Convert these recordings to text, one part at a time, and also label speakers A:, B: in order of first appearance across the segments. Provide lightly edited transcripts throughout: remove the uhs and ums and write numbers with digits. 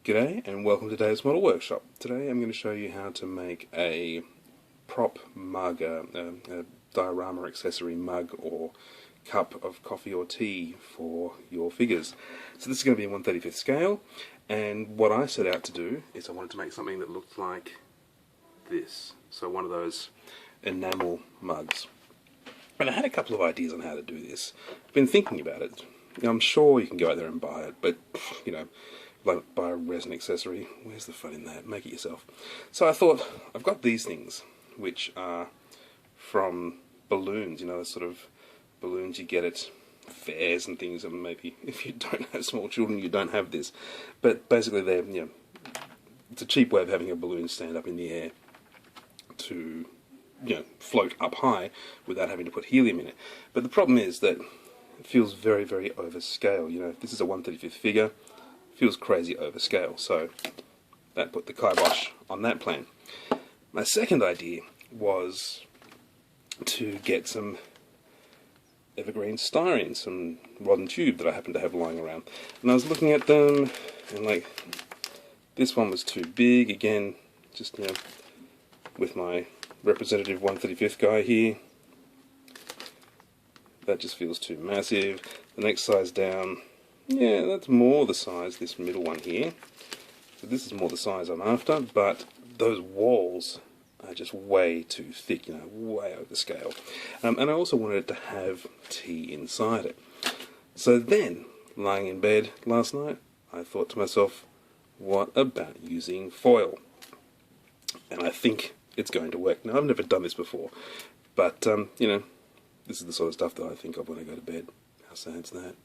A: G'day and welcome to Dave's Model Workshop. Today I'm going to show you how to make a prop mug, a diorama accessory mug or cup of coffee or tea for your figures. So this is going to be in 1/35th scale, and what I set out to do is I wanted to make something that looked like this. So one of those enamel mugs. And I had a couple of ideas on how to do this. I've been thinking about it. I'm sure you can go out there and buy it, but you know, like buy a resin accessory. Where's the fun in that? Make it yourself. So I thought, I've got these things, which are from balloons, you know, the sort of balloons you get at fairs and things, and maybe if you don't have small children, you don't have this. But basically they're, you know, it's a cheap way of having a balloon stand up in the air to, you know, float up high without having to put helium in it. But the problem is that it feels very, very overscale. You know, if this is a 1/35th figure, feels crazy overscale, so that put the kibosh on that plan. My second idea was to get some evergreen styrene, some rod and tube that I happen to have lying around. And I was looking at them, and like, this one was too big, again, just, you know, with my representative 1/35th guy here, that just feels too massive. The next size down, yeah, that's more the size, this middle one here. So this is more the size I'm after, but those walls are just way too thick, you know, way over scale. And I also wanted it to have tea inside it. So then, lying in bed last night, I thought to myself, what about using foil? And I think it's going to work. Now, I've never done this before, but, you know, this is the sort of stuff that I think of when I go to bed. How sad's that?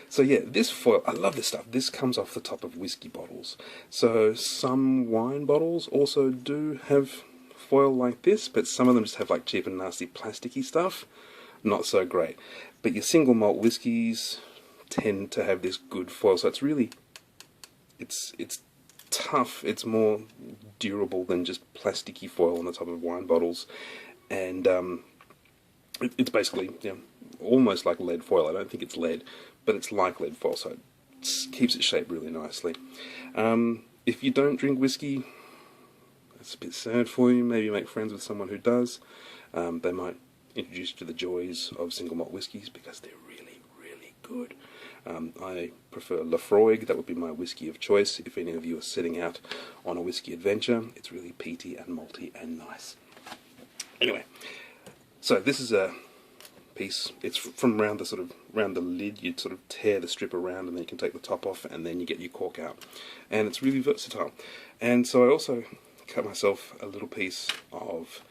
A: So yeah, this foil, I love this stuff. This comes off the top of whiskey bottles. So some wine bottles also do have foil like this, but some of them just have like cheap and nasty plasticky stuff. Not so great. But your single malt whiskies tend to have this good foil, so it's really, it's tough. It's more durable than just plasticky foil on the top of wine bottles, and it's basically, you know, almost like lead foil. I don't think it's lead, but it's like lead foil, so it keeps its shape really nicely. If you don't drink whiskey, that's a bit sad for you. Maybe make friends with someone who does. They might introduce you to the joys of single malt whiskies because they're really, really good. I prefer Lafroig. That would be my whiskey of choice if any of you are setting out on a whiskey adventure. It's really peaty and malty and nice. Anyway, so this is a piece. It's from around the lid. You sort of tear the strip around, and then you can take the top off, and then you get your cork out. And it's really versatile. And so I also cut myself a little piece of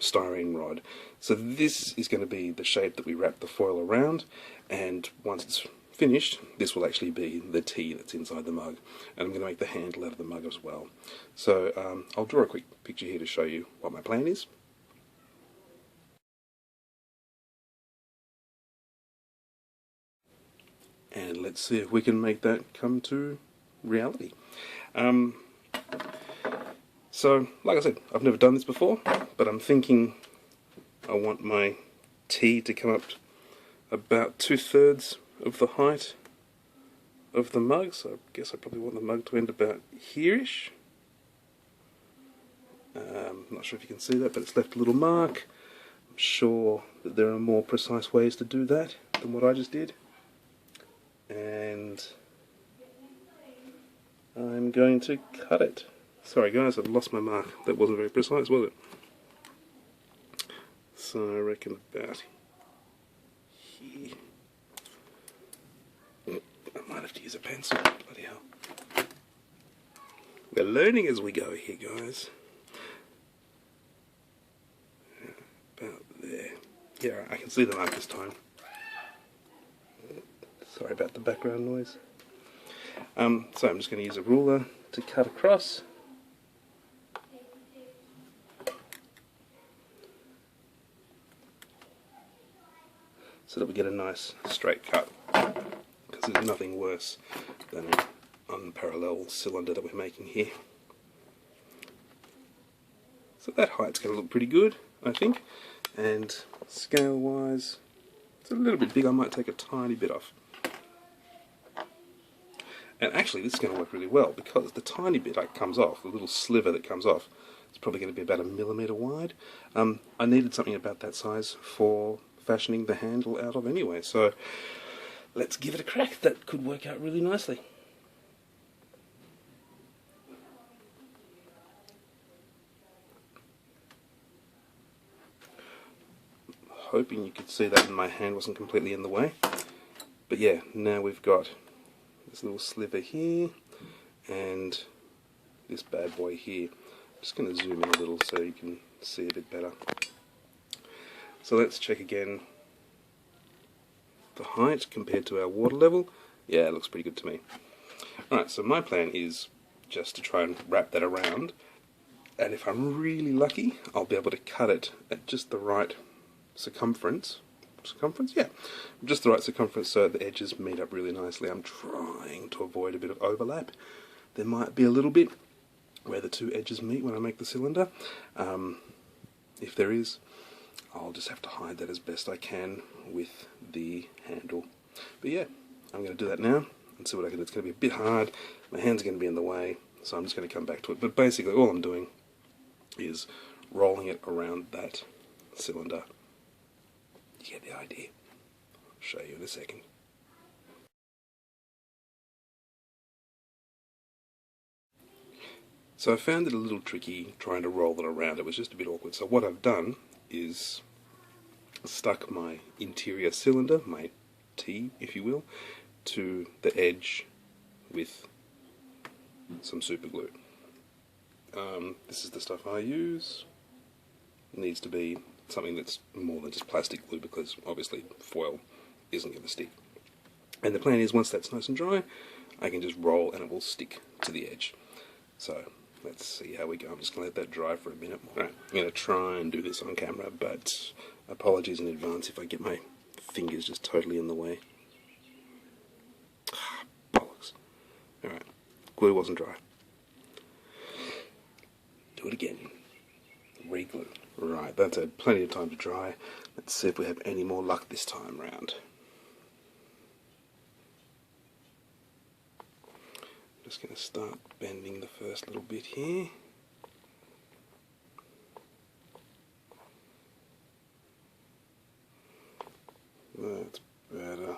A: styrene rod. So this is going to be the shape that we wrap the foil around, and once it's finished, this will actually be the tea that's inside the mug. And I'm going to make the handle out of the mug as well. So I'll draw a quick picture here to show you what my plan is. And let's see if we can make that come to reality. So, like I said, I've never done this before, but I'm thinking I want my tea to come up about 2/3 of the height of the mug, so I guess I probably want the mug to end about here-ish. I'm not sure if you can see that, but it's left a little mark. I'm sure that there are more precise ways to do that than what I just did. And I'm going to cut it. Sorry guys, I've lost my mark. That wasn't very precise, was it? So I reckon about here. I might have to use a pencil. Bloody hell. We're learning as we go here, guys. About there. Yeah, I can see the mark this time. Sorry about the background noise. So I'm just going to use a ruler to cut across. So that we get a nice straight cut. Because there's nothing worse than an unparalleled cylinder that we're making here. So that height's going to look pretty good, I think. And scale wise, it's a little bit big. I might take a tiny bit off. And actually this is going to work really well because the tiny bit that comes off, the little sliver that comes off, it's probably going to be about 1 millimetre wide. I needed something about that size for fashioning the handle out of anyway, so let's give it a crack. That could work out really nicely. Hoping you could see that and my hand wasn't completely in the way. But yeah, now we've got this little sliver here and this bad boy here. I'm just going to zoom in a little so you can see a bit better. So let's check again the height compared to our water level. Yeah, it looks pretty good to me. Alright, so my plan is just to try and wrap that around, and if I'm really lucky I'll be able to cut it at just the right circumference, yeah, just the right circumference so the edges meet up really nicely. I'm trying to avoid a bit of overlap. There might be a little bit where the two edges meet when I make the cylinder. If there is, I'll just have to hide that as best I can with the handle. But yeah, I'm going to do that now and see what I can do. It's going to be a bit hard, my hand's going to be in the way, so I'm just going to come back to it. But basically all I'm doing is rolling it around that cylinder. You get the idea. I'll show you in a second. So I found it a little tricky trying to roll it around. It was just a bit awkward. So what I've done is stuck my interior cylinder, my T if you will, to the edge with some super glue. This is the stuff I use. It needs to be something that's more than just plastic glue because obviously foil isn't going to stick. And the plan is once that's nice and dry, I can just roll and it will stick to the edge. So let's see how we go. I'm just going to let that dry for a minute more. Right, I'm going to try and do this on camera, but apologies in advance if I get my fingers just totally in the way. Bollocks. Alright, glue wasn't dry. Do it again. Re-glue. Right, that's had plenty of time to dry. Let's see if we have any more luck this time round. Just going to start bending the first little bit here. That's better.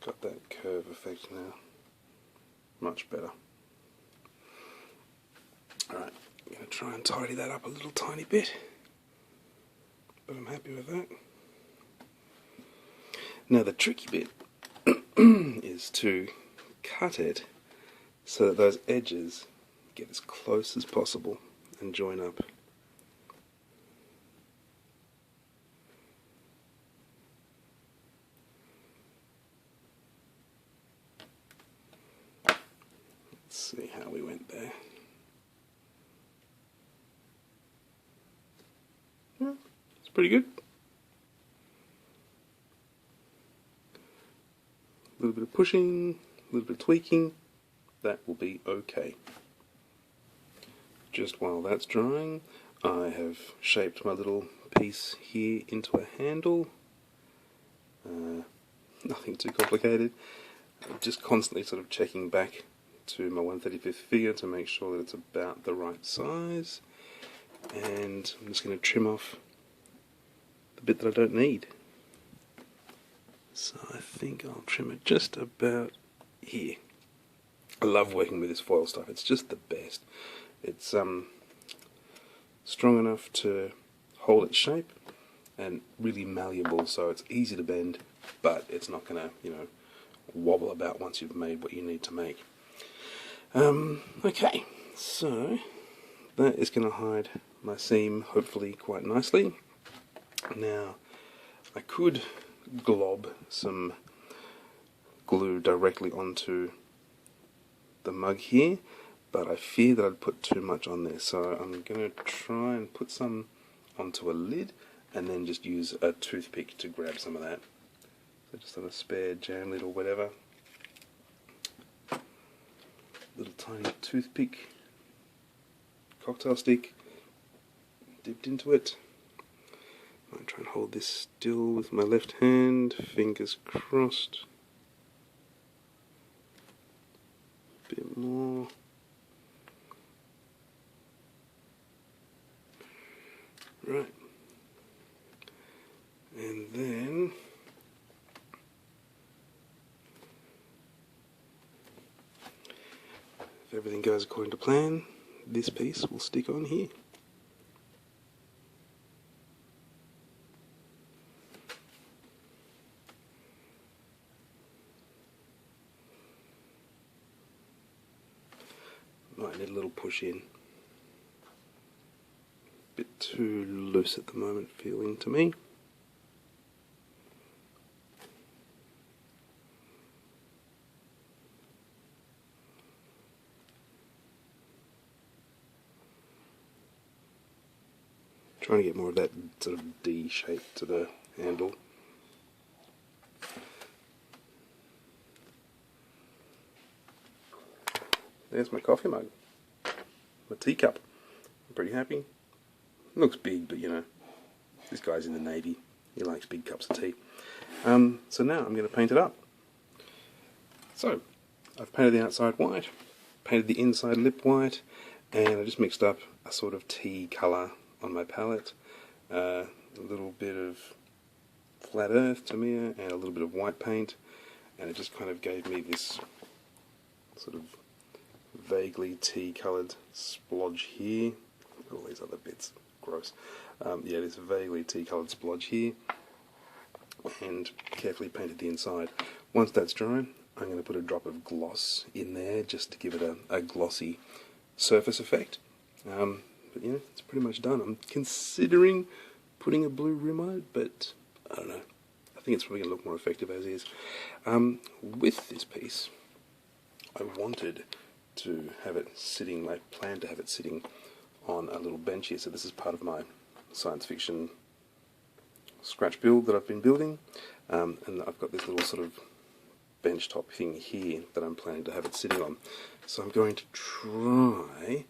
A: Got that curve effect now. Much better. Alright, I'm going to try and tidy that up a little tiny bit. But I'm happy with that. Now the tricky bit is to cut it so that those edges get as close as possible and join up. Let's see how we went there. Yeah, it's pretty good. A little bit of pushing, a little bit of tweaking, that will be okay. Just while that's drying, I have shaped my little piece here into a handle. Nothing too complicated. Just constantly sort of checking back to my 1/35 figure to make sure that it's about the right size. And I'm just going to trim off the bit that I don't need. So I think I'll trim it just about here. I love working with this foil stuff, it's just the best. It's strong enough to hold its shape and really malleable, so it's easy to bend, but it's not going to, wobble about once you've made what you need to make. Okay, so that is going to hide my seam hopefully quite nicely. Now, I could glob some glue directly onto the mug here, but I fear that I'd put too much on there, so I'm going to try and put some onto a lid and then just use a toothpick to grab some of that. So just on a spare jam lid or whatever, little tiny toothpick, cocktail stick, dipped into it. I'll try and hold this still with my left hand, fingers crossed. bit more. Right. And then if everything goes according to plan, this piece will stick on here. Might need a little push in. Bit too loose at the moment feeling to me. Trying to get more of that sort of D shape to the handle. There's my coffee mug. My teacup. I'm pretty happy. It looks big, but you know, this guy's in the Navy. He likes big cups of tea. So now I'm going to paint it up. So, I've painted the outside white, painted the inside lip white, and I just mixed up a sort of tea colour on my palette. A little bit of flat earth to mirror, and a little bit of white paint, and it just kind of gave me this sort of vaguely tea-coloured splodge here. All these other bits, gross. Yeah, this vaguely tea-coloured splodge here, and carefully painted the inside. Once that's dry, I'm going to put a drop of gloss in there just to give it a glossy surface effect. But yeah, it's pretty much done. I'm considering putting a blue rim on it, but I don't know. I think it's probably going to look more effective as is. With this piece, I wanted to have it sitting, I planned to have it sitting on a little bench here. So this is part of my science fiction scratch build that I've been building. And I've got this little sort of bench top thing here that I'm planning to have it sitting on. So I'm going to try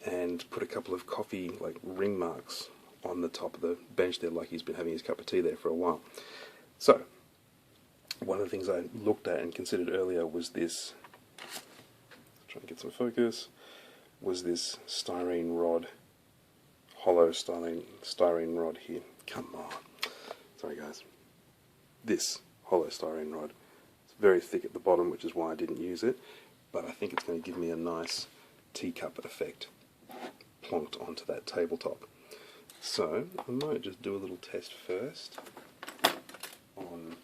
A: and put a couple of coffee like ring marks on the top of the bench there, like he's been having his cup of tea there for a while. So one of the things I looked at and considered earlier was this, try and get some focus, was this styrene rod, hollow styrene rod here. Come on. Sorry guys. This hollow styrene rod. It's very thick at the bottom, which is why I didn't use it, but I think it's going to give me a nice teacup effect plonked onto that tabletop. So I might just do a little test first on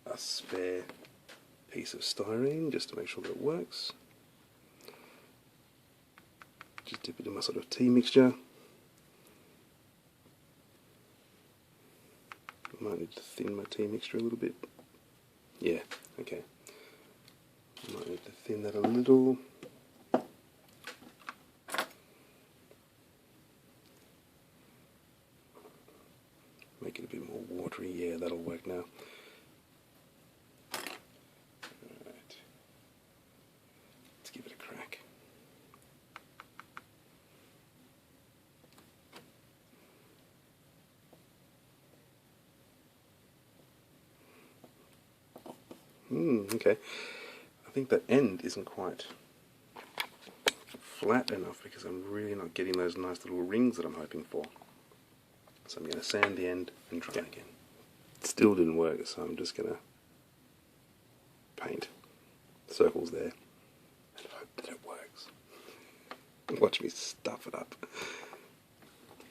A: a spare piece of styrene just to make sure that it works. Just dip it in my sort of tea mixture. I might need to thin my tea mixture a little bit. Yeah, okay. I might need to thin that a little. Make it a bit more watery. Yeah, that'll work now. Alright. Let's give it a crack. Okay. I think that end isn't quite flat enough because I'm really not getting those nice little rings that I'm hoping for. So I'm going to sand the end and try again. It still didn't work, so I'm just going to paint circles there and hope that it works. Watch me stuff it up.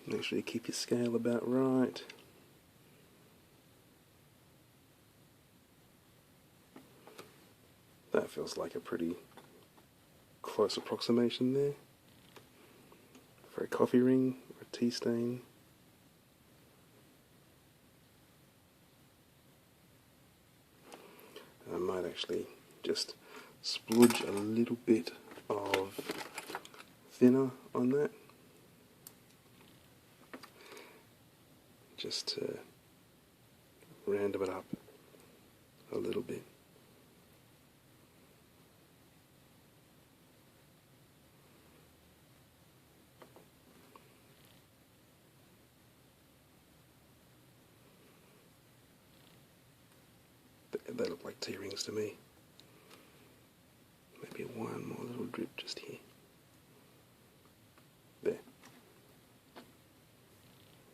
A: Make sure you keep your scale about right. That feels like a pretty close approximation there for a coffee ring or a tea stain. And I might actually just splodge a little bit of thinner on that, just to random it up a little bit. They look like tea rings to me. Maybe be one more little drip just here. There.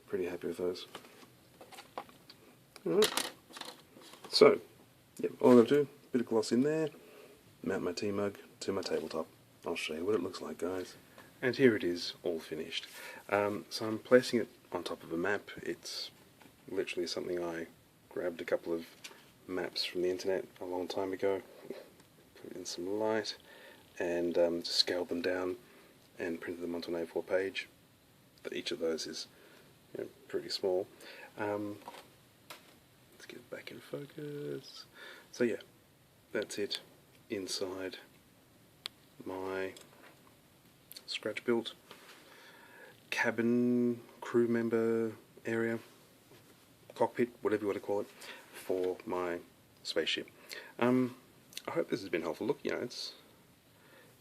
A: Pretty happy with those. Alright. So, yep, all I'm going to do, bit of gloss in there, mount my tea mug to my tabletop. I'll show you what it looks like, guys. And here it is, all finished. So I'm placing it on top of a map. It's literally something I grabbed a couple of maps from the internet a long time ago, put in some light, and just scaled them down and printed them onto an A4 page. Each of those is, you know, pretty small. Let's get it back in focus. So yeah, that's it inside my scratch built cabin, crew member area, cockpit, whatever you want to call it, for my spaceship. I hope this has been helpful. Look, you know, it's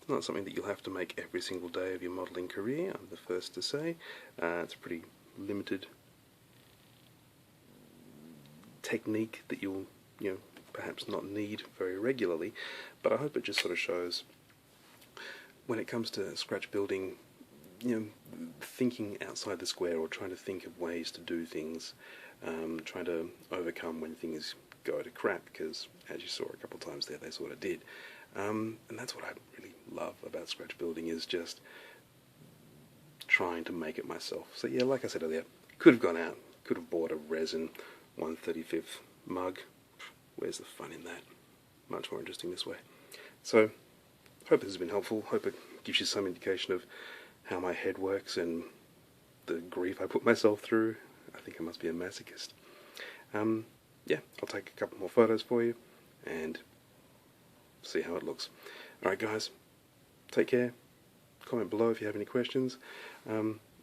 A: not something that you'll have to make every single day of your modelling career, I'm the first to say. It's a pretty limited technique that you'll, you know, perhaps not need very regularly, but I hope it just sort of shows when it comes to scratch building, you know, thinking outside the square, or trying to think of ways to do things, trying to overcome when things go to crap, because as you saw a couple of times there, they sort of did. And that's what I really love about scratch building, is just trying to make it myself. So yeah, like I said earlier, could have gone out, could have bought a resin 1/35 mug. Where's the fun in that? Much more interesting this way. So, hope this has been helpful. Hope it gives you some indication of how my head works and the grief I put myself through. I think I must be a masochist. Yeah, I'll take a couple more photos for you and see how it looks. Alright guys, take care. Comment below if you have any questions.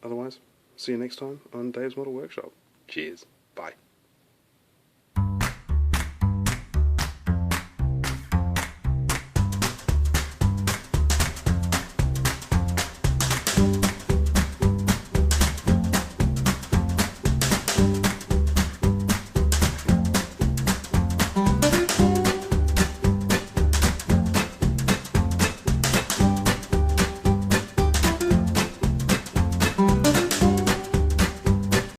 A: Otherwise, see you next time on Dave's Model Workshop. Cheers. Bye.